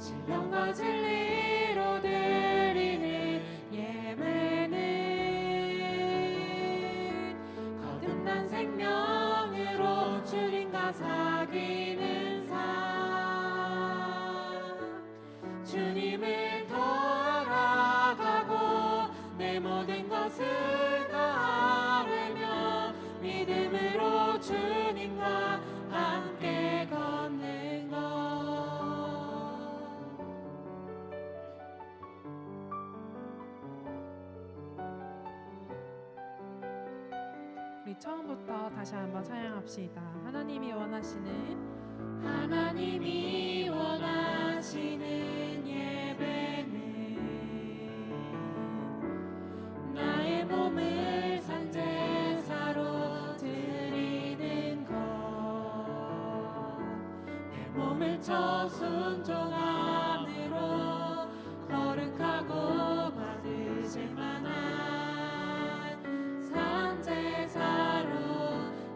신령과 진리로 드리는 예배는 거듭난 생명으로 주님과 사귀는 삶, 주님을 더 알아가고 내 모든 것을 다하며 믿음으로 주님과 함께 걷는 것. 우리 처음부터 다시 한번 찬양합시다. 하나님이 원하시는 예배는 나의 몸을 산제사로 드리는 것, 내 몸을 저순종 안으로 거룩하고 받으실 만한 산제사로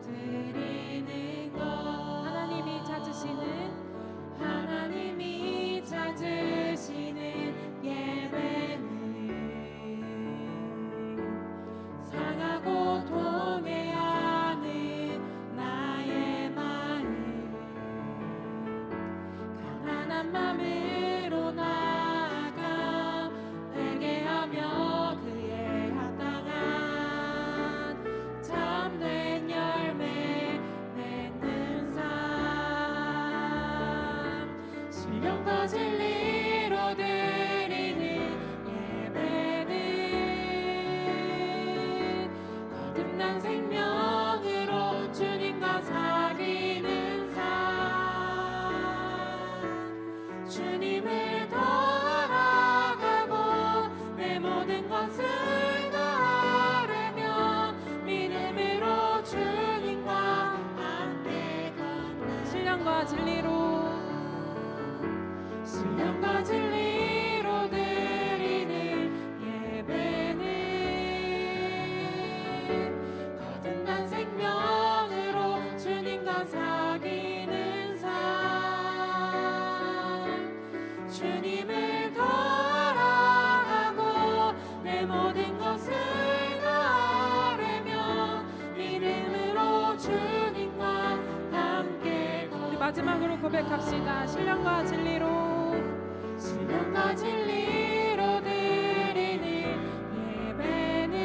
드리는 것. 하나님이 찾으시는 예배는 상하고 도매하는 나의 마음, 가난한 마음으로 나아가 회개하며 그에 합당한 참된 열매 맺는 삶, 신령과 진리로 드리는 예배는 거듭난 생명으로 주님과 사귀는 삶, 주님을 더 알아가고 내 모든 것을 다하며 믿음으로 주님과 함께 걷는 신령과 진리로 신령과 진리로 드리는 예배는 거듭난 생명으로 주님과 사귀는 삶, 주님을 더 알아가고 내 모든 것을 다하며 믿음으로 주님과 함께 우리 마지막으로 고백합시다. 신령과 진리로 신령과 진리로 드리는 예배는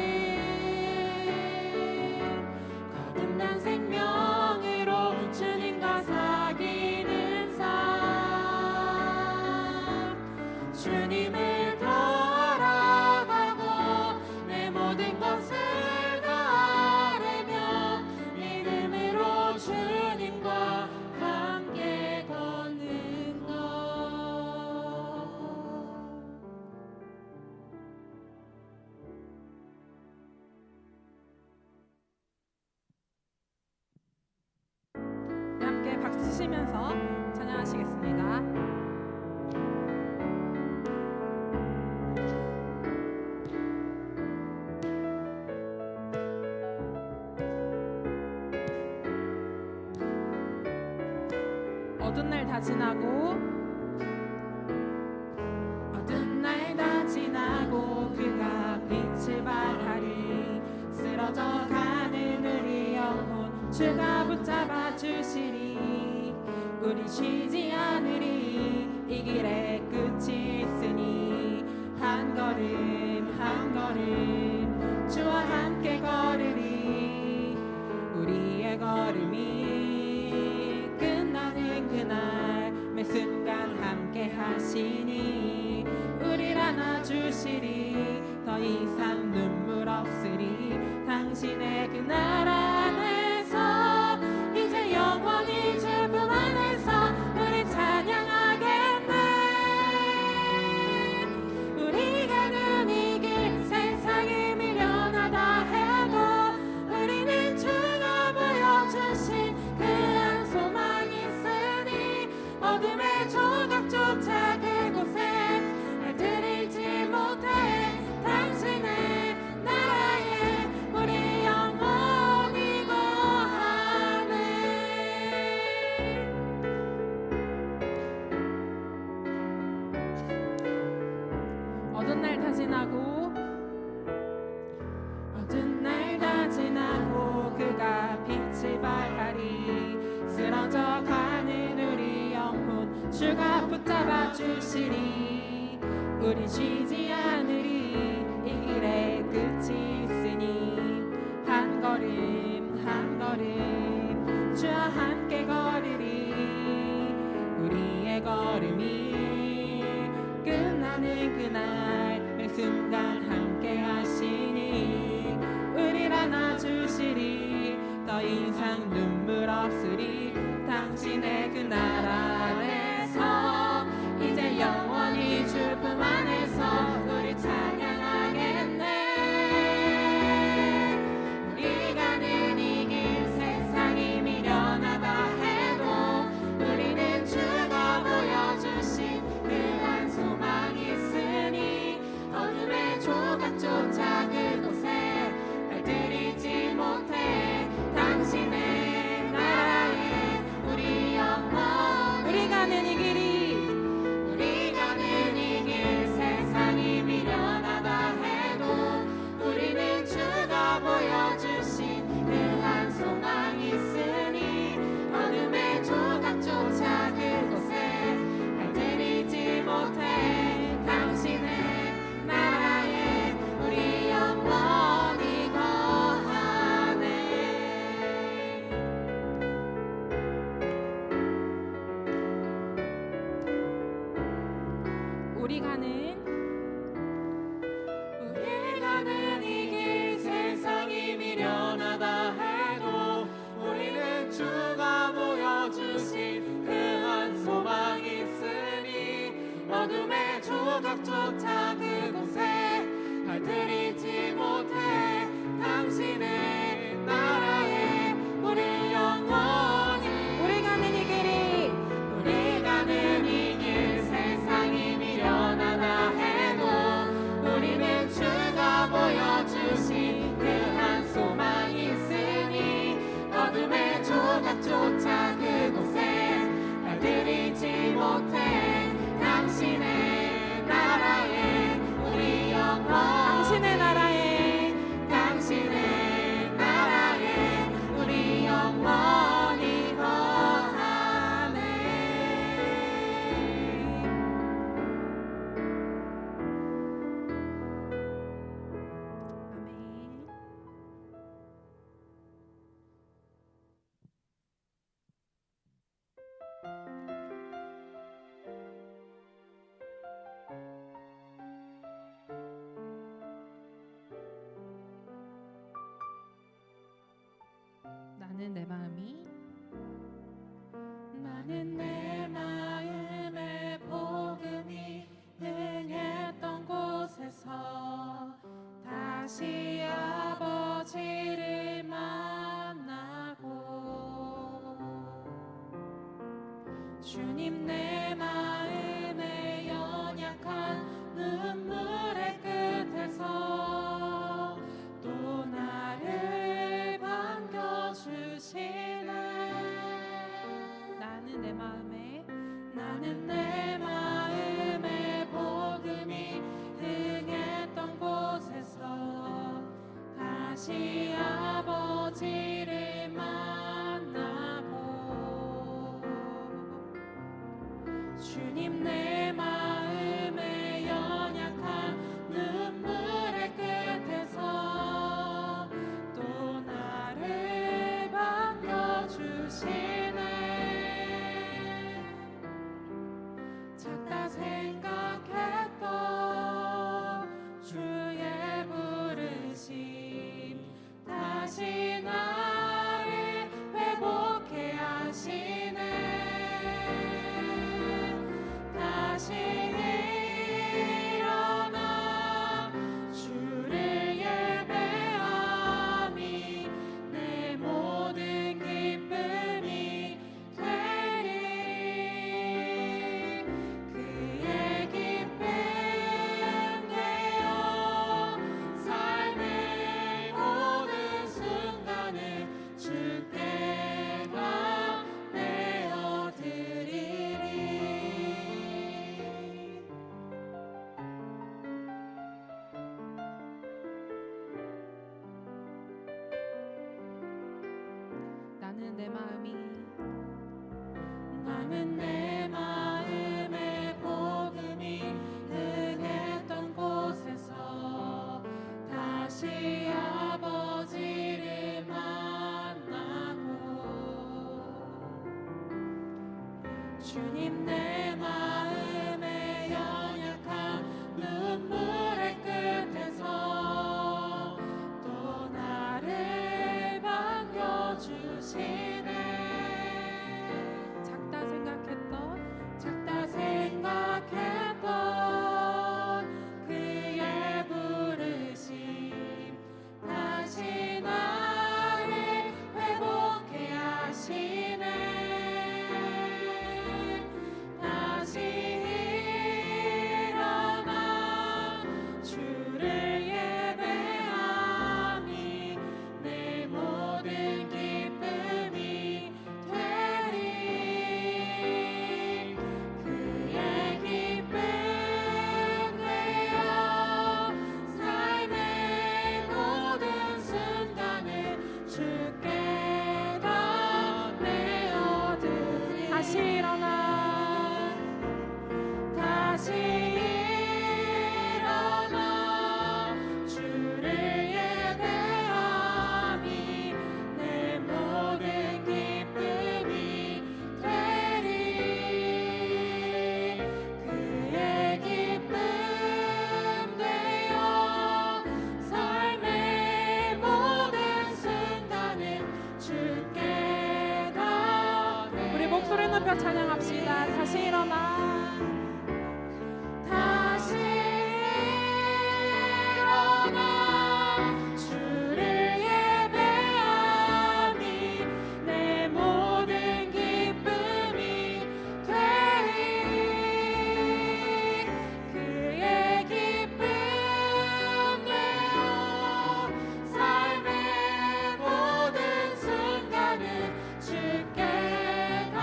거듭난 생명으로 주님과 사귀는 삶, 주님을 더 알아가고 내 모든 것을 다하며 믿음으로 주님과 함께 걷는 것. 함께 박수 치시면서 찬양하시겠습니다. 어두운 날 다 지나고 어두운 날 다 지나고 그가 빛을 발하리, 쓰러져 가는 우리 영혼 주가 붙잡아 주시리. 우리 쉬지 않으리, 이 길에 끝이 있으니 한 걸음 한 걸음 주와 함께 걸으리. 우리의 걸음이 끝나는 그날 매 순간 함께 하시니 우리를 안아주시리. 더 이상 눈물 없으리. 당신의 그 나라 안에서 이제 영원히 주품 안에서 우리 찬양하겠네. 우리가 눈이 길 세상이 미련하다 해도 우리는 주가 보여주신 그 한 소망이 있으니 어둠의 조각조차 그곳에 알들이지 못해 당신의 나라에 우리 영원 발하리. 쓰러져 가는 우리 영혼 주가 붙잡아 주시리. 우리 쉬지 않으리. 이 길에 끝이 있으니 한 걸음 한 걸음 주와 함께 걸으리. 우리의 걸음이 끝나는 그날 매 순간 함께 하시니 우리를 안아주시리. 더 이상 눈물 없으리. 당신의 그 나라 안에서 이제 영원히 주 품 안에서 우리 찬양하겠네. 우리 가는 이 길 세상이 미련하다 해도 우리는 주가 보여주신 그한 소망이 있으니 어둠의 조각조차 그곳에 발들이지 못해 당신의 나라에 우리 영원. 우리 가는 이 길이 세상이 미련하다 해도 우리는 주가 보여주신 그한 소망이 있으니 어둠의 조각조차 그곳에 발들이지 못해 당신의 나라에 우리 영원히 거하네. 우리 가는 이 길 세상이 미련하다 해도 우리는 주가 보여주신 그한 소망이 있으니 어둠의 조각조차 그곳에 발들이지 못해 당신의 나라에 우리 영원히. 우리 가는 이 길 세상이 미련하다 해도 우리는 주가 보여주신 그한 소망이 있으니 어둠의 조각조차 그곳에 발들이지 못해 당신의 나라에 우리 영원. 당신의 나라에 우리 영원히 거하네. 아멘. 나는 내 마음의 복음이 흥했던 곳에서 다시 아버지를 만나고 주님 내 마음의 연약한 눈물의 끝에서 또 나를 반겨주시네. 나는 내 마음의 복음이 흥했던 곳에서 다시 아버지를 만나고 주님 내 마음의 연약한 눈물의 끝에서 또 나를 반겨주시네. 작다 생각했던 주의 부르심 다시 나를 회복해 하시네. 다시 일어나 주를 예배함이 내 모든 기쁨이 되리. 그 내 마음이 나는 내 마음에 복음이 흥했던 곳에서 다시 아버지를 만나고 주님 내 마음에 연약한 눈물의 끝에서 또 나를 반겨주시네. 작다 생각했던 그의 부르심 다시 나를 회복해 하시네. 다시 일어나 주를 예배함이 내 모든 기쁨이 되리. 그의 기쁨 되어 삶의 모든 순간을 주께 다 내어드리. 다시 일어나 다시 일어나 주를 예배함이 내 모든 기쁨이 되리. 그의 기쁨 되어 삶의 모든 순간을 주께 다 우리 목소리 높여 찬양합시다. 다시 일어나 다시 일어나 주를 예배함이 내 모든 기쁨이 되리. 그의 기쁨 되어 삶의 모든 순간을 주께 다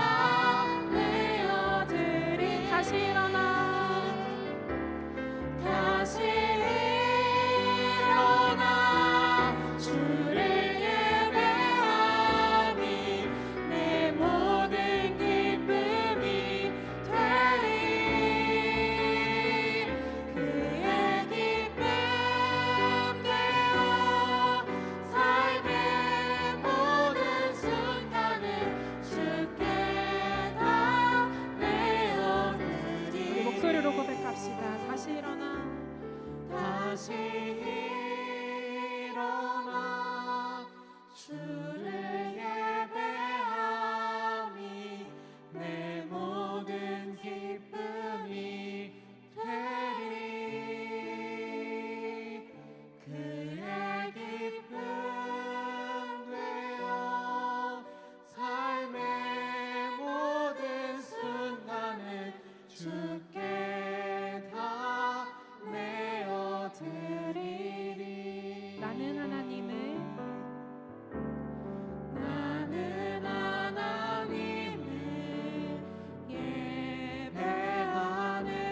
내어드리. 다시 일어나 다시 일어나 주를 예배함이 내 모든 기쁨이 되리. 그의 기쁨 되어 삶의 모든 순간을 주께 다 내어드리. 우리 목소리로 고백합시다. 다시 일어나 다시 일어나 주를 예배함이 내 모든 기쁨이 되리. 그의 기쁨 되어 삶의 모든 순간을 주께 다 내어드리리. 나는 하나님을 예배하네.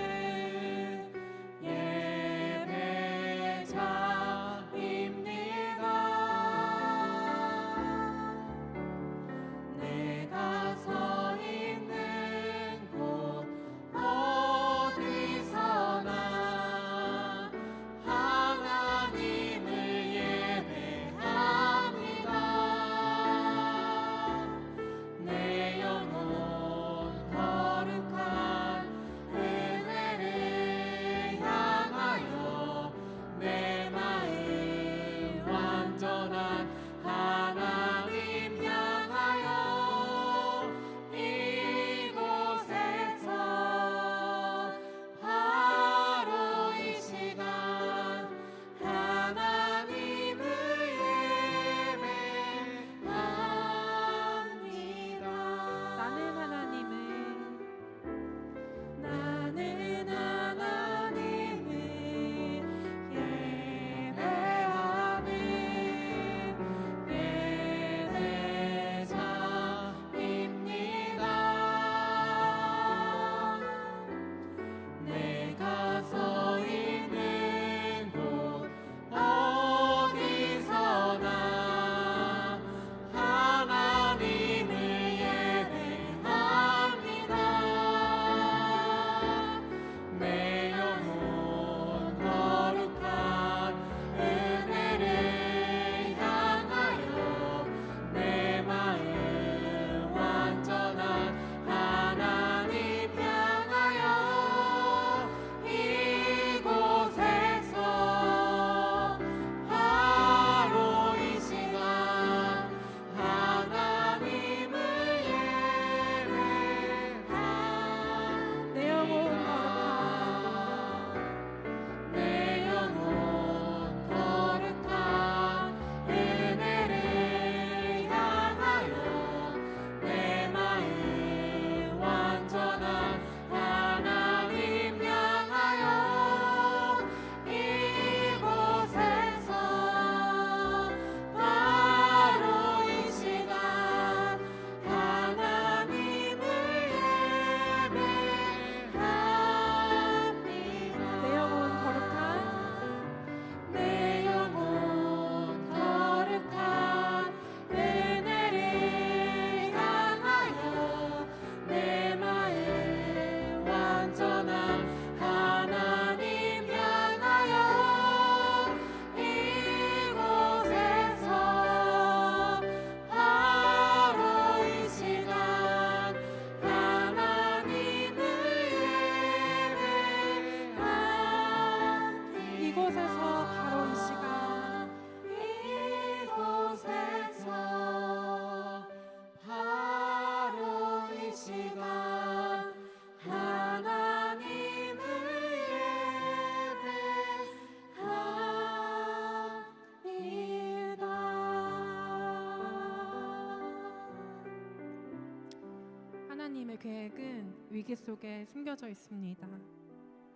위기 속에 숨겨져 있습니다.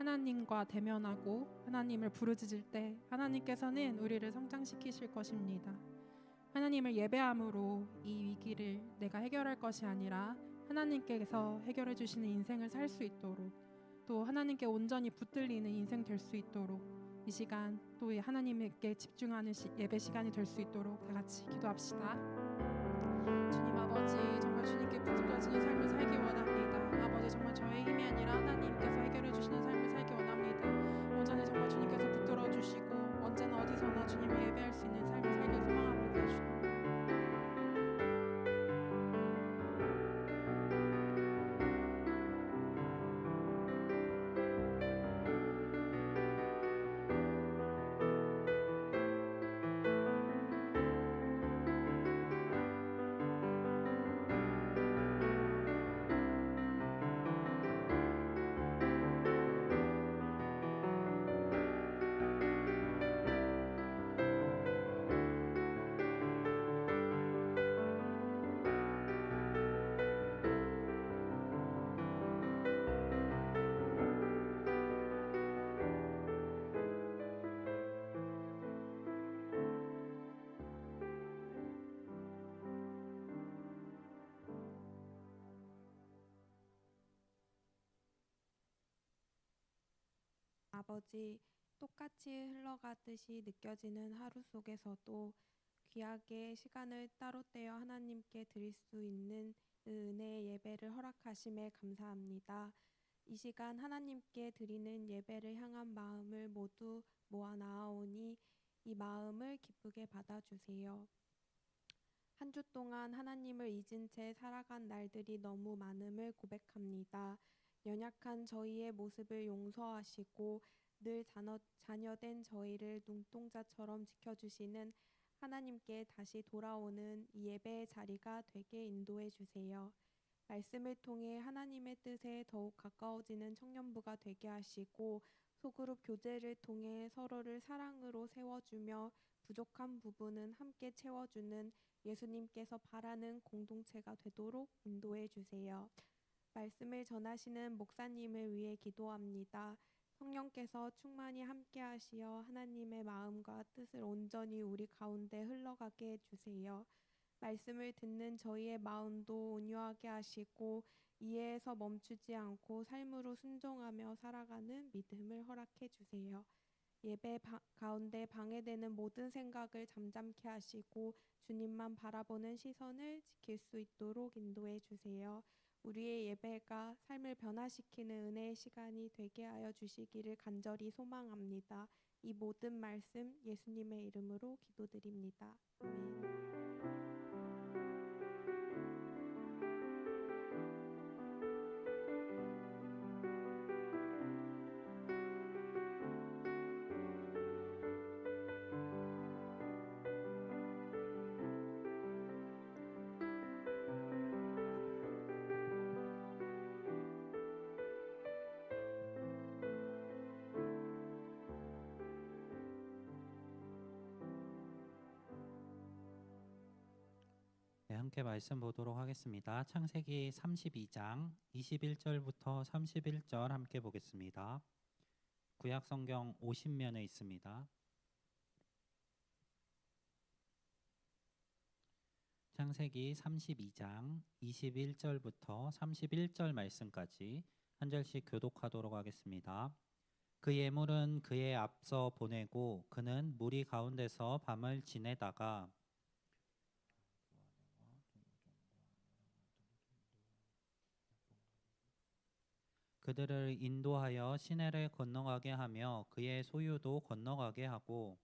하나님과 대면하고 하나님을 부르짖을 때 하나님께서는 우리를 성장시키실 것입니다. 하나님을 예배함으로 이 위기를 내가 해결할 것이 아니라 하나님께서 해결해 주시는 인생을 살 수 있도록, 또 하나님께 온전히 붙들리는 인생 될 수 있도록, 이 시간 또 하나님께 집중하는 예배 시간이 될 수 있도록 다 같이 기도합시다. 주님 아버지, 정말 주님께 붙들려지는 삶을 살기 원합니다. 아버지, 정말 저의 힘이 아니라 하나님께서 해결해 주시는 삶을 살기 원합니다. 온전히 정말 주님께서 붙들어 주시고 언제나 어디서나 주님을 예배할 수 있는 삶을 살기 소망합니다. 주님. 아버지, 똑같이 흘러가듯이 느껴지는 하루 속에서도 귀하게 시간을 따로 떼어 하나님께 드릴 수 있는 은혜의 예배를 허락하심에 감사합니다. 이 시간 하나님께 드리는 예배를 향한 마음을 모두 모아 나아오니 이 마음을 기쁘게 받아주세요. 한 주 동안 하나님을 잊은 채 살아간 날들이 너무 많음을 고백합니다. 연약한 저희의 모습을 용서하시고 늘 자녀된 저희를 눈동자처럼 지켜주시는 하나님께 다시 돌아오는 이 예배의 자리가 되게 인도해 주세요. 말씀을 통해 하나님의 뜻에 더욱 가까워지는 청년부가 되게 하시고 소그룹 교제를 통해 서로를 사랑으로 세워주며 부족한 부분은 함께 채워주는 예수님께서 바라는 공동체가 되도록 인도해 주세요. 말씀을 전하시는 목사님을 위해 기도합니다. 성령께서 충만히 함께 하시어 하나님의 마음과 뜻을 온전히 우리 가운데 흘러가게 해주세요. 말씀을 듣는 저희의 마음도 온유하게 하시고 이해에서 멈추지 않고 삶으로 순종하며 살아가는 믿음을 허락해 주세요. 예배 가운데 방해되는 모든 생각을 잠잠케 하시고 주님만 바라보는 시선을 지킬 수 있도록 인도해 주세요. 우리의 예배가 삶을 변화시키는 은혜의 시간이 되게 하여 주시기를 간절히 소망합니다. 이 모든 말씀 예수님의 이름으로 기도드립니다. 아멘. 네, 함께 말씀 보도록 하겠습니다. 창세기 32장 21절부터 31절 함께 보겠습니다. 구약 성경 50면에 있습니다. 창세기 32장 21절부터 31절 말씀까지 한 절씩 교독하도록 하겠습니다. 그 예물은 그의 앞서 보내고 그는 무리 가운데서 밤을 지내다가 그들을 인도하여 시내를 건너가게 하며 그의 소유도 건너가게 하고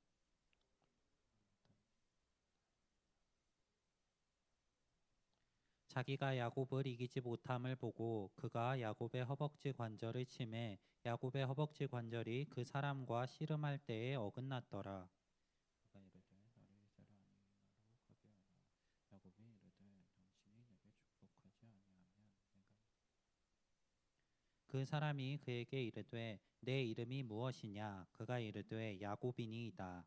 자기가 야곱을 이기지 못함을 보고 그가 야곱의 허벅지 관절을 치매 야곱의 허벅지 관절이 그 사람과 씨름할 때에 어긋났더라. 그 사람이 그에게 이르되 내 이름이 무엇이냐? 그가 이르되 야곱이니이다.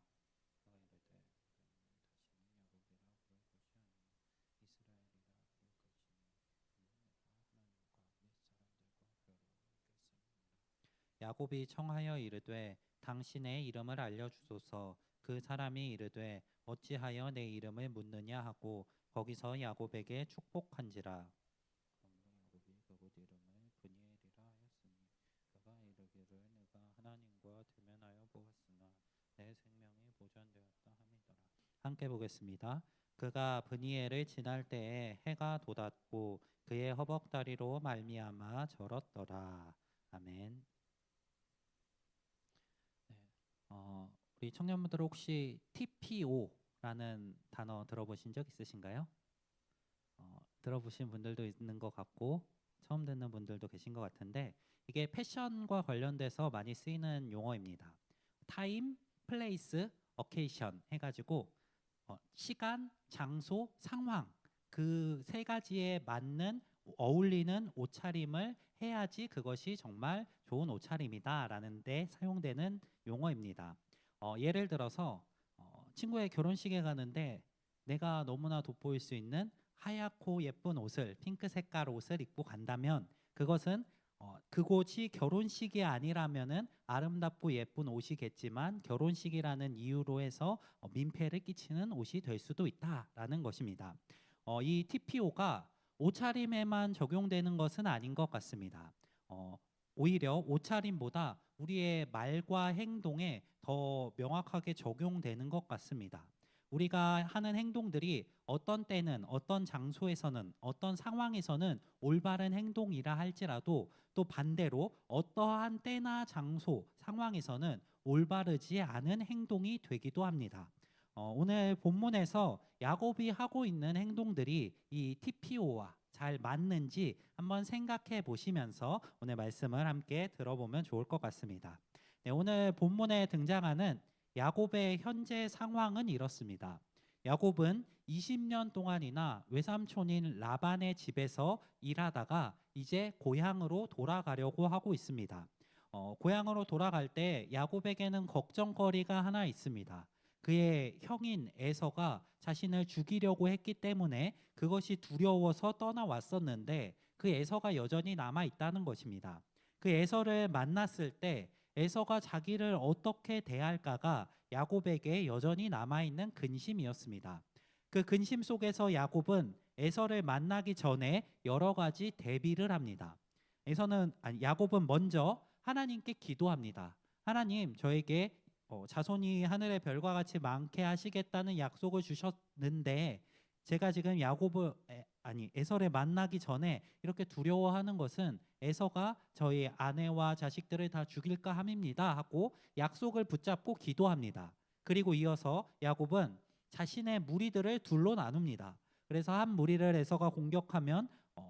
야곱이 청하여 이르되 당신의 이름을 알려주소서. 그 사람이 이르되 어찌하여 내 이름을 묻느냐 하고 거기서 야곱에게 축복한지라. 야곱이 그곳 이름을 브니엘이라 하였으니 그가 이르기를 내가 하나님과 대면하여 보았으나 내 생명이 보존되었다 함이더라. 함께 보겠습니다. 그가 브니엘을 지날 때에 해가 돋았고 그의 허벅다리로 말미암아 절었더라. 아멘. 네, 우리 청년분들 혹시 TPO라는 단어 들어보신 적 있으신가요? 들어보신 분들도 있는 것 같고 처음 듣는 분들도 계신 것 같은데 이게 패션과 관련돼서 많이 쓰이는 용어입니다. 타임, 플레이스, 어케이션 해가지고 시간, 장소, 상황 그 세 가지에 맞는 어울리는 옷차림을 해야지 그것이 정말 좋은 옷차림이다라는 데 사용되는 용어입니다. 예를 들어서 친구의 결혼식에 가는데 내가 너무나 돋보일 수 있는 하얗고 예쁜 옷을 핑크 색깔 옷을 입고 간다면 그것은 그곳이 결혼식이 아니라면은 아름답고 예쁜 옷이겠지만 결혼식이라는 이유로 해서 민폐를 끼치는 옷이 될 수도 있다라는 것입니다. 이 TPO가 옷차림에만 적용되는 것은 아닌 것 같습니다. 오히려 옷차림보다 우리의 말과 행동에 더 명확하게 적용되는 것 같습니다. 우리가 하는 행동들이 어떤 때는 어떤 장소에서는 어떤 상황에서는 올바른 행동이라 할지라도 또 반대로 어떠한 때나 장소, 상황에서는 올바르지 않은 행동이 되기도 합니다. 오늘 본문에서 야곱이 하고 있는 행동들이 이 TPO와 잘 맞는지 한번 생각해 보시면서 오늘 말씀을 함께 들어보면 좋을 것 같습니다. 네, 오늘 본문에 등장하는 야곱의 현재 상황은 이렇습니다. 야곱은 20년 동안이나 외삼촌인 라반의 집에서 일하다가 이제 고향으로 돌아가려고 하고 있습니다. 고향으로 돌아갈 때 야곱에게는 걱정거리가 하나 있습니다. 그의 형인 에서가 자신을 죽이려고 했기 때문에 그것이 두려워서 떠나왔었는데 그 에서가 여전히 남아 있다는 것입니다. 그 에서를 만났을 때 에서가 자기를 어떻게 대할까가 야곱에게 여전히 남아있는 근심이었습니다. 그 근심 속에서 야곱은 에서를 만나기 전에 여러 가지 대비를 합니다. 야곱은 먼저 하나님께 기도합니다. 하나님, 저에게 자손이 하늘의 별과 같이 많게 하시겠다는 약속을 주셨는데 제가 지금 에서를 만나기 전에 이렇게 두려워하는 것은 에서가 저희 아내와 자식들을 다 죽일까 함입니다 하고 약속을 붙잡고 기도합니다. 그리고 이어서 야곱은 자신의 무리들을 둘로 나눕니다. 그래서 한 무리를 에서가 공격하면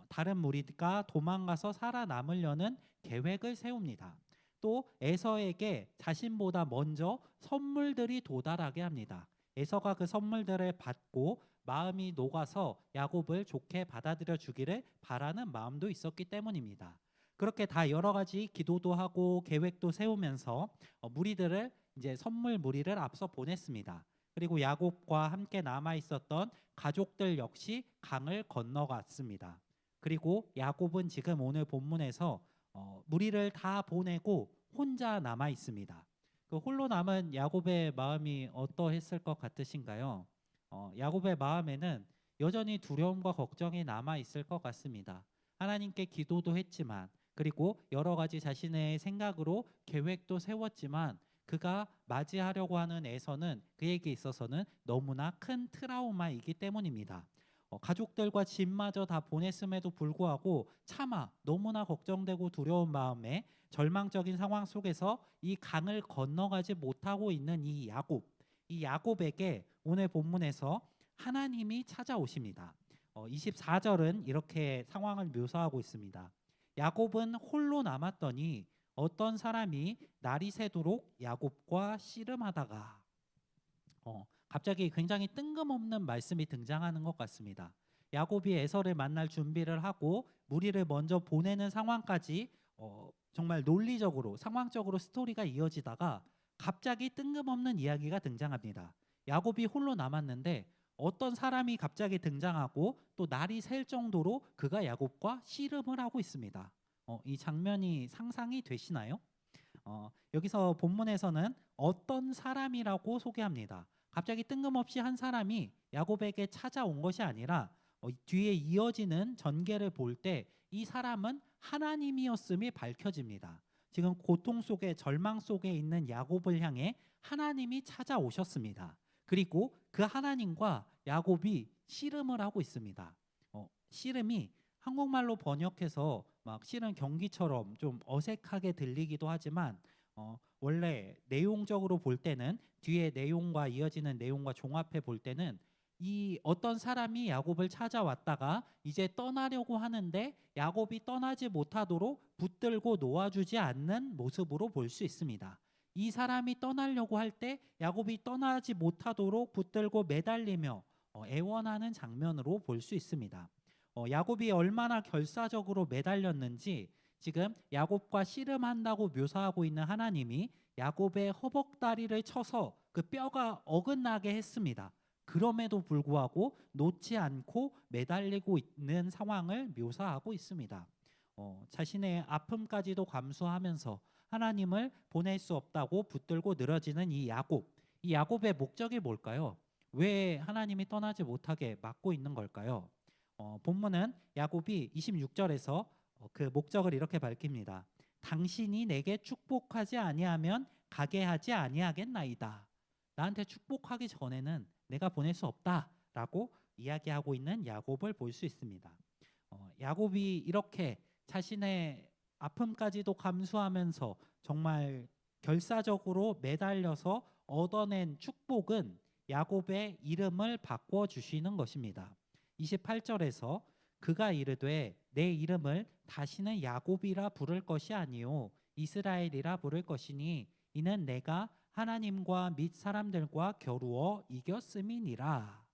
다른 무리가 도망가서 살아남으려는 계획을 세웁니다. 또 에서에게 자신보다 먼저 선물들이 도달하게 합니다. 에서가 그 선물들을 받고 마음이 녹아서 야곱을 좋게 받아들여 주기를 바라는 마음도 있었기 때문입니다. 그렇게 다 여러 가지 기도도 하고 계획도 세우면서 무리들을 이제 선물 무리를 앞서 보냈습니다. 그리고 야곱과 함께 남아 있었던 가족들 역시 강을 건너갔습니다. 그리고 야곱은 지금 오늘 본문에서 무리를 다 보내고 혼자 남아 있습니다. 그 홀로 남은 야곱의 마음이 어떠했을 것 같으신가요? 야곱의 마음에는 여전히 두려움과 걱정이 남아 있을 것 같습니다. 하나님께 기도도 했지만 그리고 여러 가지 자신의 생각으로 계획도 세웠지만 그가 맞이하려고 하는 에서는 그에게 있어서는 너무나 큰 트라우마이기 때문입니다. 가족들과 집마저 다 보냈음에도 불구하고 차마 너무나 걱정되고 두려운 마음에 절망적인 상황 속에서 이 강을 건너가지 못하고 있는 이 야곱에게 오늘 본문에서 하나님이 찾아오십니다. 24절은 이렇게 상황을 묘사하고 있습니다. 야곱은 홀로 남았더니 어떤 사람이 날이 새도록 야곱과 씨름하다가 갑자기 굉장히 뜬금없는 말씀이 등장하는 것 같습니다. 야곱이 에서를 만날 준비를 하고 무리를 먼저 보내는 상황까지 정말 논리적으로 상황적으로 스토리가 이어지다가 갑자기 뜬금없는 이야기가 등장합니다. 야곱이 홀로 남았는데 어떤 사람이 갑자기 등장하고 또 날이 셀 정도로 그가 야곱과 씨름을 하고 있습니다. 이 장면이 상상이 되시나요? 여기서 본문에서는 어떤 사람이라고 소개합니다. 갑자기 뜬금없이 한 사람이 야곱에게 찾아온 것이 아니라 뒤에 이어지는 전개를 볼 때 이 사람은 하나님이었음이 밝혀집니다. 지금 고통 속에 절망 속에 있는 야곱을 향해 하나님이 찾아오셨습니다. 그리고 그 하나님과 야곱이 씨름을 하고 있습니다. 씨름이 한국말로 번역해서 막 씨름 경기처럼 좀 어색하게 들리기도 하지만 원래 내용적으로 볼 때는 뒤에 내용과 이어지는 내용과 종합해 볼 때는 이 어떤 사람이 야곱을 찾아왔다가 이제 떠나려고 하는데 야곱이 떠나지 못하도록 붙들고 놓아주지 않는 모습으로 볼 수 있습니다. 이 사람이 떠나려고 할 때 야곱이 떠나지 못하도록 붙들고 매달리며 애원하는 장면으로 볼 수 있습니다. 야곱이 얼마나 결사적으로 매달렸는지 지금 야곱과 씨름한다고 묘사하고 있는 하나님이 야곱의 허벅다리를 쳐서 그 뼈가 어긋나게 했습니다. 그럼에도 불구하고 놓지 않고 매달리고 있는 상황을 묘사하고 있습니다. 자신의 아픔까지도 감수하면서 하나님을 보낼 수 없다고 붙들고 늘어지는 이 야곱의 목적이 뭘까요? 왜 하나님이 떠나지 못하게 막고 있는 걸까요? 본문은 야곱이 26절에서 그 목적을 이렇게 밝힙니다. 당신이 내게 축복하지 아니하면 가게 하지 아니하겠나이다. 나한테 축복하기 전에는 내가 보낼 수 없다라고 이야기하고 있는 야곱을 볼 수 있습니다. 야곱이 이렇게 자신의 아픔까지도 감수하면서 정말 결사적으로 매달려서 얻어낸 축복은 야곱의 이름을 바꿔주시는 것입니다. 28절에서 그가 이르되 내 이름을 다시는 야곱이라 부를 것이 아니요 이스라엘이라 부를 것이니 이는 내가 하나님과 및 사람들과 겨루어 이겼음이니라.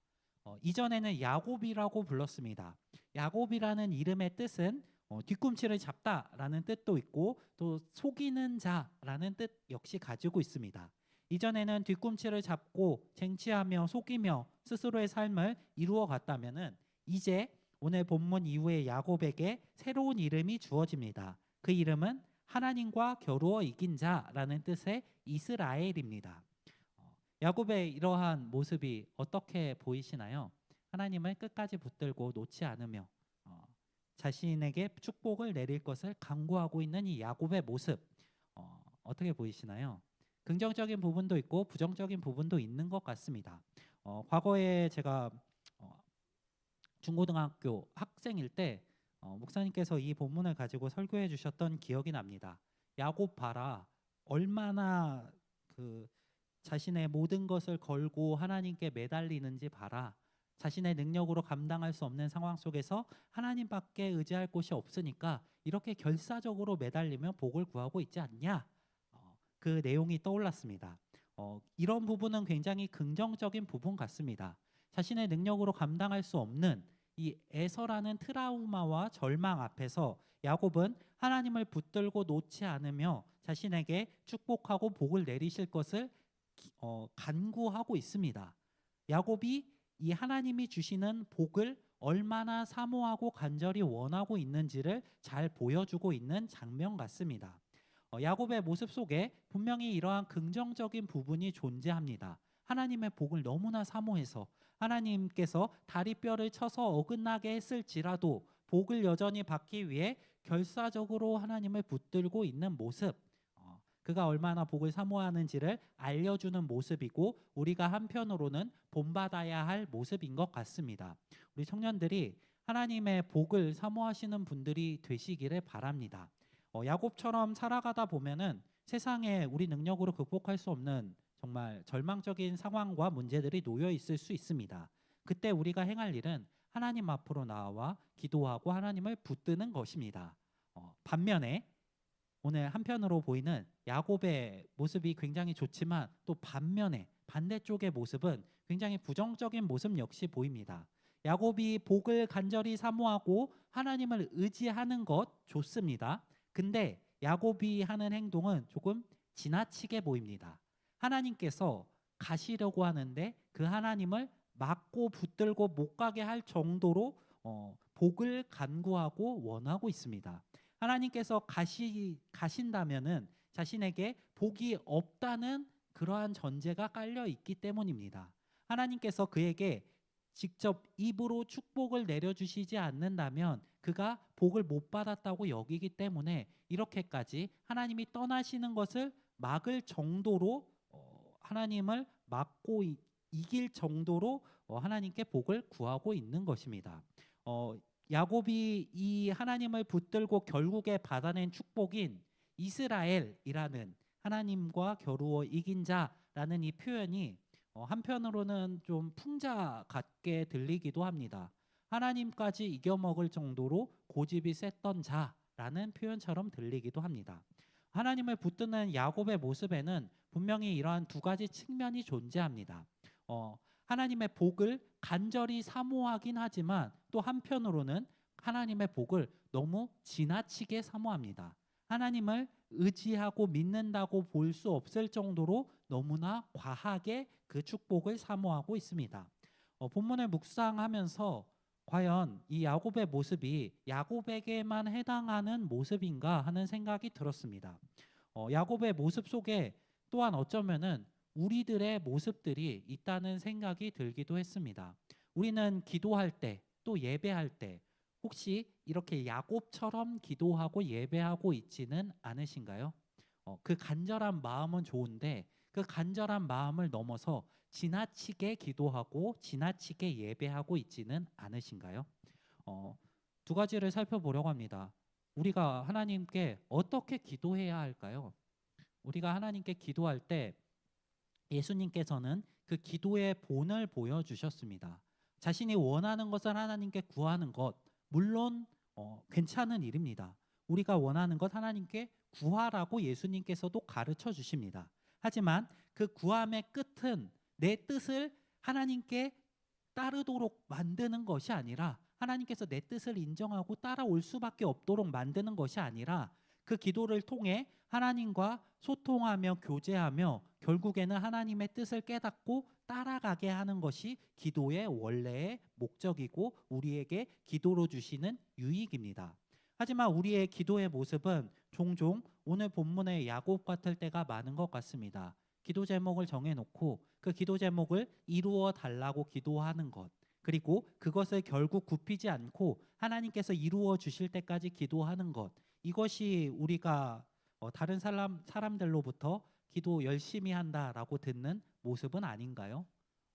이전에는 야곱이라고 불렀습니다. 야곱이라는 이름의 뜻은 뒤꿈치를 잡다라는 뜻도 있고 또 속이는 자라는 뜻 역시 가지고 있습니다. 이전에는 뒤꿈치를 잡고 쟁취하며 속이며 스스로의 삶을 이루어 갔다면은 이제 오늘 본문 이후에 야곱에게 새로운 이름이 주어집니다. 그 이름은 하나님과 겨루어 이긴 자라는 뜻의 이스라엘입니다. 야곱의 이러한 모습이 어떻게 보이시나요? 하나님을 끝까지 붙들고 놓지 않으며 자신에게 축복을 내릴 것을 강구하고 있는 이 야곱의 모습 어떻게 보이시나요? 긍정적인 부분도 있고 부정적인 부분도 있는 것 같습니다. 과거에 제가 중고등학교 학생일 때 목사님께서 이 본문을 가지고 설교해 주셨던 기억이 납니다. 야곱 봐라, 얼마나 그 자신의 모든 것을 걸고 하나님께 매달리는지 봐라. 자신의 능력으로 감당할 수 없는 상황 속에서 하나님밖에 의지할 곳이 없으니까 이렇게 결사적으로 매달리며 복을 구하고 있지 않냐? 그 내용이 떠올랐습니다. 이런 부분은 굉장히 긍정적인 부분 같습니다. 자신의 능력으로 감당할 수 없는 이 에서라는 트라우마와 절망 앞에서 야곱은 하나님을 붙들고 놓지 않으며 자신에게 축복하고 복을 내리실 것을 간구하고 있습니다. 야곱이 이 하나님이 주시는 복을 얼마나 사모하고 간절히 원하고 있는지를 잘 보여주고 있는 장면 같습니다. 야곱의 모습 속에 분명히 이러한 긍정적인 부분이 존재합니다. 하나님의 복을 너무나 사모해서 하나님께서 다리뼈를 쳐서 어긋나게 했을지라도 복을 여전히 받기 위해 결사적으로 하나님을 붙들고 있는 모습, 그가 얼마나 복을 사모하는지를 알려주는 모습이고 우리가 한편으로는 본받아야 할 모습인 것 같습니다. 우리 청년들이 하나님의 복을 사모하시는 분들이 되시기를 바랍니다. 야곱처럼 살아가다 보면은 세상에 우리 능력으로 극복할 수 없는 정말 절망적인 상황과 문제들이 놓여 있을 수 있습니다. 그때 우리가 행할 일은 하나님 앞으로 나와 기도하고 하나님을 붙드는 것입니다. 반면에 오늘 한편으로 보이는 야곱의 모습이 굉장히 좋지만 또 반면에 반대쪽의 모습은 굉장히 부정적인 모습 역시 보입니다. 야곱이 복을 간절히 사모하고 하나님을 의지하는 것 좋습니다. 근데 야곱이 하는 행동은 조금 지나치게 보입니다. 하나님께서 가시려고 하는데 그 하나님을 막고 붙들고 못 가게 할 정도로 복을 간구하고 원하고 있습니다. 하나님께서 가신다면은 자신에게 복이 없다는 그러한 전제가 깔려 있기 때문입니다. 하나님께서 그에게 직접 입으로 축복을 내려주시지 않는다면 그가 복을 못 받았다고 여기기 때문에 이렇게까지 하나님이 떠나시는 것을 막을 정도로 하나님을 막고 이길 정도로 하나님께 복을 구하고 있는 것입니다. 야곱이 이 하나님을 붙들고 결국에 받아낸 축복인 이스라엘이라는 하나님과 겨루어 이긴 자라는 이 표현이 한편으로는 좀 풍자 같게 들리기도 합니다. 하나님까지 이겨먹을 정도로 고집이 셌던 자라는 표현처럼 들리기도 합니다. 하나님을 붙드는 야곱의 모습에는 분명히 이러한 두 가지 측면이 존재합니다. 하나님의 복을 간절히 사모하긴 하지만 또 한편으로는 하나님의 복을 너무 지나치게 사모합니다. 하나님을 의지하고 믿는다고 볼 수 없을 정도로 너무나 과하게 그 축복을 사모하고 있습니다. 본문을 묵상하면서 과연 이 야곱의 모습이 야곱에게만 해당하는 모습인가 하는 생각이 들었습니다. 야곱의 모습 속에 또한 어쩌면은 우리들의 모습들이 있다는 생각이 들기도 했습니다. 우리는 기도할 때 또 예배할 때 혹시 이렇게 야곱처럼 기도하고 예배하고 있지는 않으신가요? 그 간절한 마음은 좋은데 그 간절한 마음을 넘어서 지나치게 기도하고 지나치게 예배하고 있지는 않으신가요? 두 가지를 살펴보려고 합니다. 우리가 하나님께 어떻게 기도해야 할까요? 우리가 하나님께 기도할 때 예수님께서는 그 기도의 본을 보여주셨습니다. 자신이 원하는 것을 하나님께 구하는 것, 물론 괜찮은 일입니다. 우리가 원하는 것 하나님께 구하라고 예수님께서도 가르쳐 주십니다. 하지만 그 구함의 끝은 내 뜻을 하나님께 따르도록 만드는 것이 아니라 하나님께서 내 뜻을 인정하고 따라올 수밖에 없도록 만드는 것이 아니라 그 기도를 통해 하나님과 소통하며 교제하며 결국에는 하나님의 뜻을 깨닫고 따라가게 하는 것이 기도의 원래의 목적이고 우리에게 기도로 주시는 유익입니다. 하지만 우리의 기도의 모습은 종종 오늘 본문의 야곱 같을 때가 많은 것 같습니다. 기도 제목을 정해놓고 그 기도 제목을 이루어 달라고 기도하는 것, 그리고 그것을 결국 굽히지 않고 하나님께서 이루어 주실 때까지 기도하는 것, 이것이 우리가 다른 사람들로부터 기도 열심히 한다라고 듣는 모습은 아닌가요?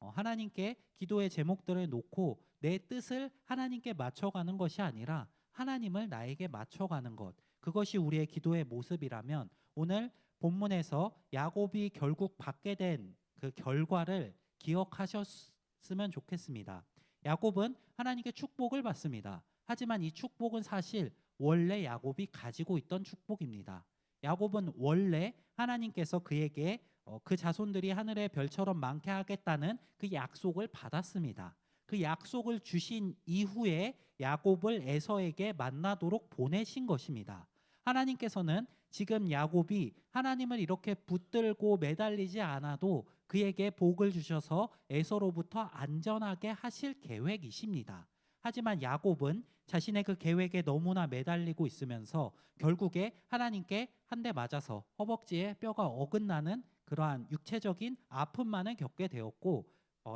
하나님께 기도의 제목들을 놓고 내 뜻을 하나님께 맞춰가는 것이 아니라 하나님을 나에게 맞춰가는 것, 그것이 우리의 기도의 모습이라면 오늘 본문에서 야곱이 결국 받게 된 그 결과를 기억하셨으면 좋겠습니다. 야곱은 하나님께 축복을 받습니다. 하지만 이 축복은 사실 원래 야곱이 가지고 있던 축복입니다. 야곱은 원래 하나님께서 그에게 그 자손들이 하늘의 별처럼 많게 하겠다는 그 약속을 받았습니다. 그 약속을 주신 이후에 야곱을 에서에게 만나도록 보내신 것입니다. 하나님께서는 지금 야곱이 하나님을 이렇게 붙들고 매달리지 않아도 그에게 복을 주셔서 에서로부터 안전하게 하실 계획이십니다. 하지만 야곱은 자신의 그 계획에 너무나 매달리고 있으면서 결국에 하나님께 한 대 맞아서 허벅지에 뼈가 어긋나는 그러한 육체적인 아픔만을 겪게 되었고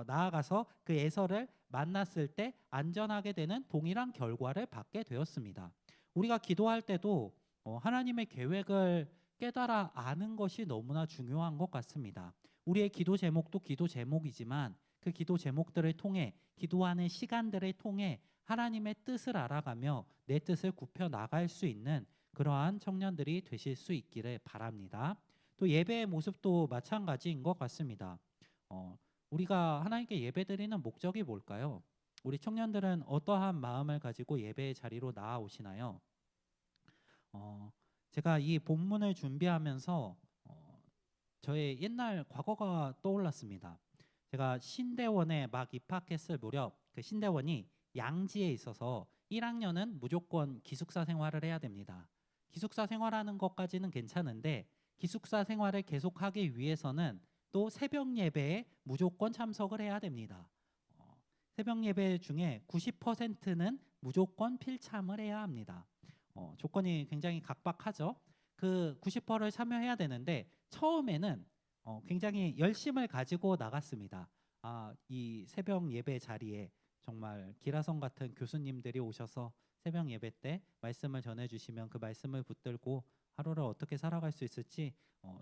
나아가서 그 에서를 만났을 때 안전하게 되는 동일한 결과를 받게 되었습니다. 우리가 기도할 때도 하나님의 계획을 깨달아 아는 것이 너무나 중요한 것 같습니다. 우리의 기도 제목도 기도 제목이지만 그 기도 제목들을 통해 기도하는 시간들을 통해 하나님의 뜻을 알아가며 내 뜻을 굽혀 나갈 수 있는 그러한 청년들이 되실 수 있기를 바랍니다. 또 예배의 모습도 마찬가지인 것 같습니다. 우리가 하나님께 예배드리는 목적이 뭘까요? 우리 청년들은 어떠한 마음을 가지고 예배의 자리로 나아오시나요? 제가 이 본문을 준비하면서 저의 옛날 과거가 떠올랐습니다. 제가 신대원에 막 입학했을 무렵 그 신대원이 양지에 있어서 1학년은 무조건 기숙사 생활을 해야 됩니다. 기숙사 생활하는 것까지는 괜찮은데 기숙사 생활을 계속하기 위해서는 또 새벽 예배에 무조건 참석을 해야 됩니다. 새벽 예배 중에 90%는 무조건 필참을 해야 합니다. 조건이 굉장히 각박하죠. 그 90%를 참여해야 되는데 처음에는 굉장히 열심을 가지고 나갔습니다. 이 새벽 예배 자리에 정말 기라성 같은 교수님들이 오셔서 새벽 예배 때 말씀을 전해주시면 그 말씀을 붙들고 하루를 어떻게 살아갈 수 있을지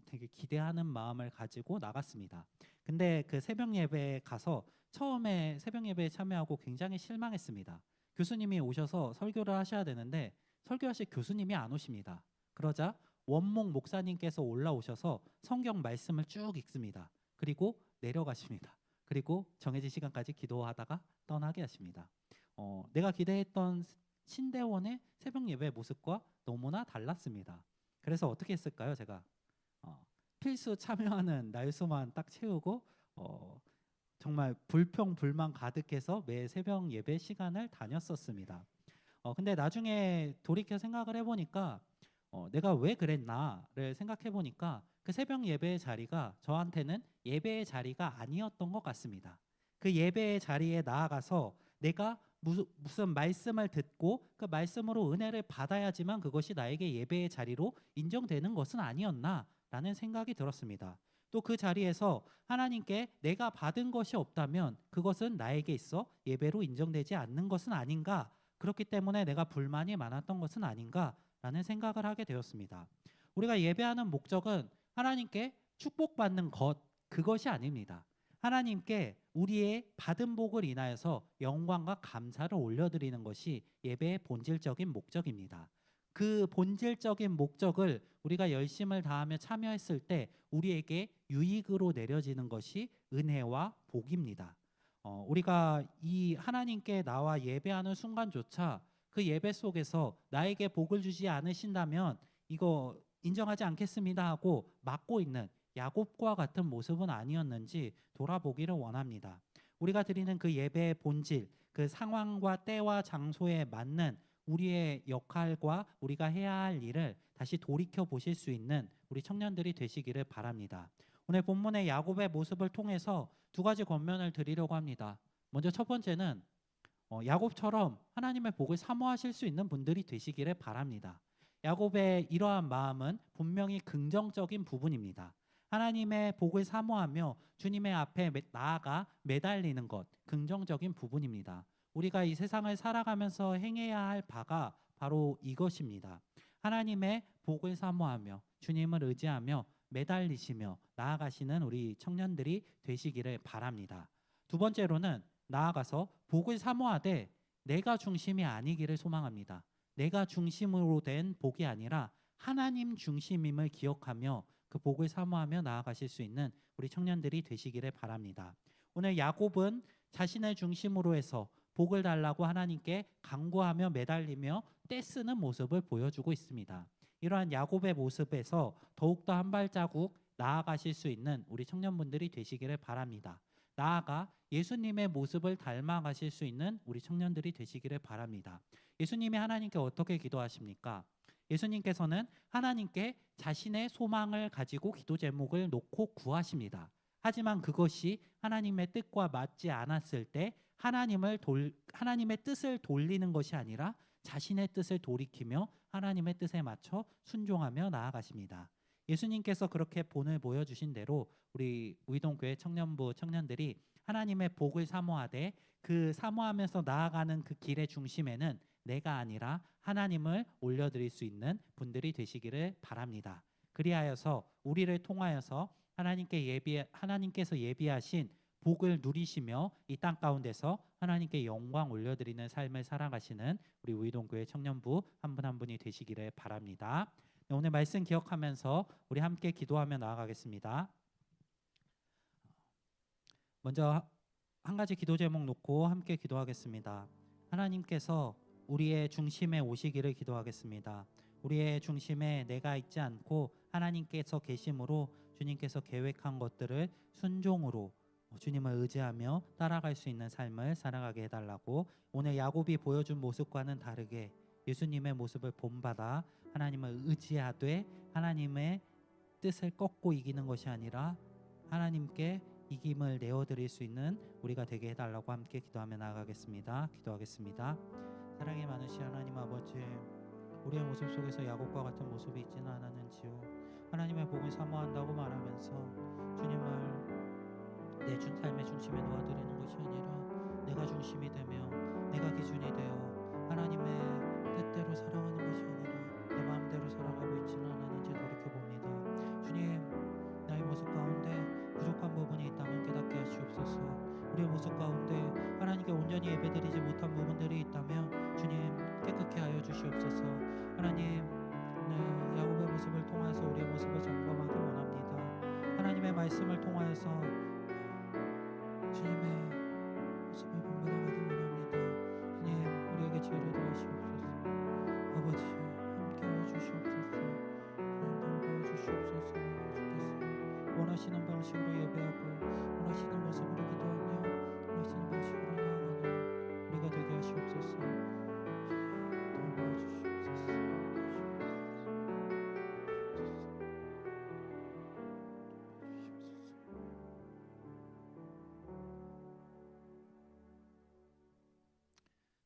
되게 기대하는 마음을 가지고 나갔습니다. 근데 그 새벽 예배에 가서 처음에 새벽 예배에 참여하고 굉장히 실망했습니다. 교수님이 오셔서 설교를 하셔야 되는데 설교하실 교수님이 안 오십니다. 그러자 원목 목사님께서 올라오셔서 성경 말씀을 쭉 읽습니다. 그리고 내려가십니다. 그리고 정해진 시간까지 기도하다가 떠나게 하십니다. 내가 기대했던 신대원의 새벽 예배 모습과 너무나 달랐습니다. 그래서 어떻게 했을까요? 제가 필수 참여하는 날수만 딱 채우고 정말 불평불만 가득해서 매 새벽 예배 시간을 다녔었습니다. 근데 나중에 돌이켜 생각을 해보니까 내가 왜 그랬나를 생각해 보니까 그 새벽 예배의 자리가 저한테는 예배의 자리가 아니었던 것 같습니다. 그 예배의 자리에 나아가서 내가 무슨 말씀을 듣고 그 말씀으로 은혜를 받아야지만 그것이 나에게 예배의 자리로 인정되는 것은 아니었나라는 생각이 들었습니다. 또 그 자리에서 하나님께 내가 받은 것이 없다면 그것은 나에게 있어 예배로 인정되지 않는 것은 아닌가, 그렇기 때문에 내가 불만이 많았던 것은 아닌가라는 생각을 하게 되었습니다. 우리가 예배하는 목적은 하나님께 축복받는 것, 그것이 아닙니다. 하나님께 우리의 받은 복을 인하여서 영광과 감사를 올려드리는 것이 예배의 본질적인 목적입니다. 그 본질적인 목적을 우리가 열심을 다하며 참여했을 때 우리에게 유익으로 내려지는 것이 은혜와 복입니다. 우리가 이 하나님께 나와 예배하는 순간조차 그 예배 속에서 나에게 복을 주지 않으신다면 이거 인정하지 않겠습니다 하고 막고 있는 야곱과 같은 모습은 아니었는지 돌아보기를 원합니다. 우리가 드리는 그 예배의 본질, 그 상황과 때와 장소에 맞는 우리의 역할과 우리가 해야 할 일을 다시 돌이켜 보실 수 있는 우리 청년들이 되시기를 바랍니다. 오늘 본문의 야곱의 모습을 통해서 두 가지 권면을 드리려고 합니다. 먼저 첫 번째는 야곱처럼 하나님의 복을 사모하실 수 있는 분들이 되시기를 바랍니다. 야곱의 이러한 마음은 분명히 긍정적인 부분입니다. 하나님의 복을 사모하며 주님의 앞에 나아가 매달리는 것, 긍정적인 부분입니다. 우리가 이 세상을 살아가면서 행해야 할 바가 바로 이것입니다. 하나님의 복을 사모하며 주님을 의지하며 매달리시며 나아가시는 우리 청년들이 되시기를 바랍니다. 두 번째로는 나아가서 복을 사모하되 내가 중심이 아니기를 소망합니다. 내가 중심으로 된 복이 아니라 하나님 중심임을 기억하며 그 복을 사모하며 나아가실 수 있는 우리 청년들이 되시기를 바랍니다. 오늘 야곱은 자신을 중심으로 해서 복을 달라고 하나님께 간구하며 매달리며 떼쓰는 모습을 보여주고 있습니다. 이러한 야곱의 모습에서 더욱더 한 발자국 나아가실 수 있는 우리 청년분들이 되시기를 바랍니다. 나아가 예수님의 모습을 닮아가실 수 있는 우리 청년들이 되시기를 바랍니다. 예수님이 하나님께 어떻게 기도하십니까? 예수님께서는 하나님께 자신의 소망을 가지고 기도 제목을 놓고 구하십니다. 하지만 그것이 하나님의 뜻과 맞지 않았을 때 하나님의 뜻을 돌리는 것이 아니라 자신의 뜻을 돌이키며 하나님의 뜻에 맞춰 순종하며 나아가십니다. 예수님께서 그렇게 본을 보여주신 대로 우리 우이동교회 청년부 청년들이 하나님의 복을 사모하되 그 사모하면서 나아가는 그 길의 중심에는 내가 아니라 하나님을 올려드릴 수 있는 분들이 되시기를 바랍니다. 그리하여서 우리를 통하여서 하나님께서 예비하신 복을 누리시며 이 땅 가운데서 하나님께 영광 올려드리는 삶을 살아가시는 우리 우이동교회 청년부 한 분 한 분이 되시기를 바랍니다. 오늘 말씀 기억하면서 우리 함께 기도하며 나아가겠습니다. 먼저 한 가지 기도 제목 놓고 함께 기도하겠습니다. 하나님께서 우리의 중심에 오시기를 기도하겠습니다. 우리의 중심에 내가 있지 않고 하나님께서 계심으로 주님께서 계획한 것들을 순종으로 주님을 의지하며 따라갈 수 있는 삶을 살아가게 해달라고, 오늘 야곱이 보여준 모습과는 다르게 예수님의 모습을 본받아 하나님을 의지하되 하나님의 뜻을 꺾고 이기는 것이 아니라 하나님께 이김을 내어드릴 수 있는 우리가 되게 해달라고 함께 기도하며 나아가겠습니다. 기도하겠습니다. 사랑이 많으신 하나님 아버지, 우리의 모습 속에서 야곱과 같은 모습이 있지는 않았는지요. 하나님의 복을 사모한다고 말하면서 주님을 내 삶의 중심에 놓아드리는 것이 아니라 내가 중심이 되며 내가 기준이 되어 하나님의 뜻대로 살아가는 것이 아니라 내 마음대로 살아가고 있지는 않았는지 돌이켜봅니다. 주님, 나의 모습 가운데 부족한 부분이 있다면 깨닫게 하시옵소서. 우리의 모습 가운데 하나님께 온전히 예배드리지 못한 부분들이 있다면 주님 깨끗게 하여 주시옵소서. 하나님, 야곱의 모습을 통해서 우리의 모습을 점검하기 원합니다. 하나님의 말씀을 통하여서 주님의 모습을 본받아가기 원합니다. 주님, 우리에게 지혜를 더하시옵소서. 아버지, 함께하여 주시옵소서. 주님, 돌보아 주시옵소서. 주께서 원하시는 방식으로 예배하고 원하시는 모습으로 기도하며 원하시는 방식으로 나아가는 우리가 되게 하시옵소서. 돌보아 주시옵소서.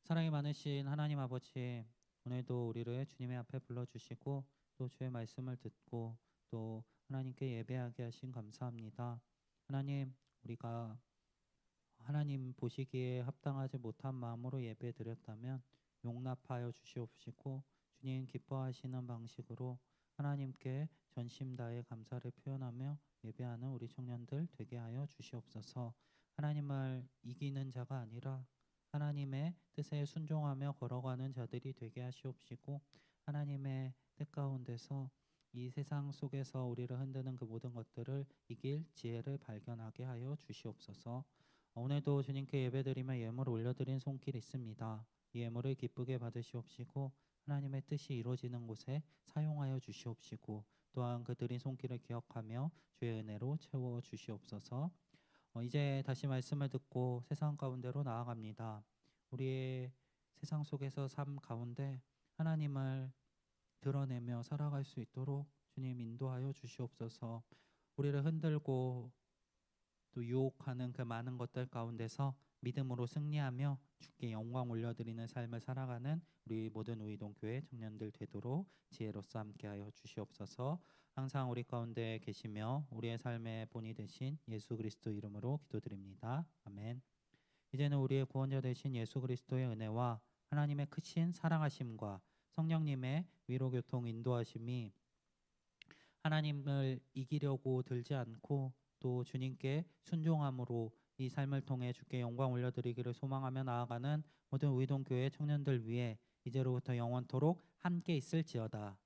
사랑이 많으신 하나님 아버지, 오늘도 우리를 주님의 앞에 불러주시고 또 주의 말씀을 듣고 또 하나님께 예배하게 하신 감사합니다. 하나님, 우리가 하나님 보시기에 합당하지 못한 마음으로 예배 드렸다면 용납하여 주시옵시고 주님 기뻐하시는 방식으로 하나님께 전심 다해 감사를 표현하며 예배하는 우리 청년들 되게 하여 주시옵소서. 하나님을 이기는 자가 아니라 하나님의 뜻에 순종하며 걸어가는 자들이 되게 하시옵시고 하나님의 뜻 가운데서 이 세상 속에서 우리를 흔드는 그 모든 것들을 이길 지혜를 발견하게 하여 주시옵소서. 오늘도 주님께 예배드리며 예물을 올려드린 손길 있습니다. 이 예물을 기쁘게 받으시옵시고 하나님의 뜻이 이루어지는 곳에 사용하여 주시옵시고 또한 그 드린 손길을 기억하며 주의 은혜로 채워 주시옵소서. 이제 다시 말씀을 듣고 세상 가운데로 나아갑니다. 우리의 세상 속에서 삶 가운데 하나님을 드러내며 살아갈 수 있도록 주님 인도하여 주시옵소서. 우리를 흔들고 또 유혹하는 그 많은 것들 가운데서 믿음으로 승리하며 주께 영광 올려드리는 삶을 살아가는 우리 모든 우이동교회 청년들 되도록 지혜로서 함께하여 주시옵소서. 항상 우리 가운데 계시며 우리의 삶의 본이 되신 예수 그리스도 이름으로 기도드립니다. 아멘. 이제는 우리의 구원자 되신 예수 그리스도의 은혜와 하나님의 크신 사랑하심과 성령님의 위로교통 인도하심이 하나님을 이기려고 들지 않고 또 주님께 순종함으로 이 삶을 통해 주께 영광 올려드리기를 소망하며 나아가는 모든 우이동교회 청년들 위해 이제로부터 영원토록 함께 있을지어다.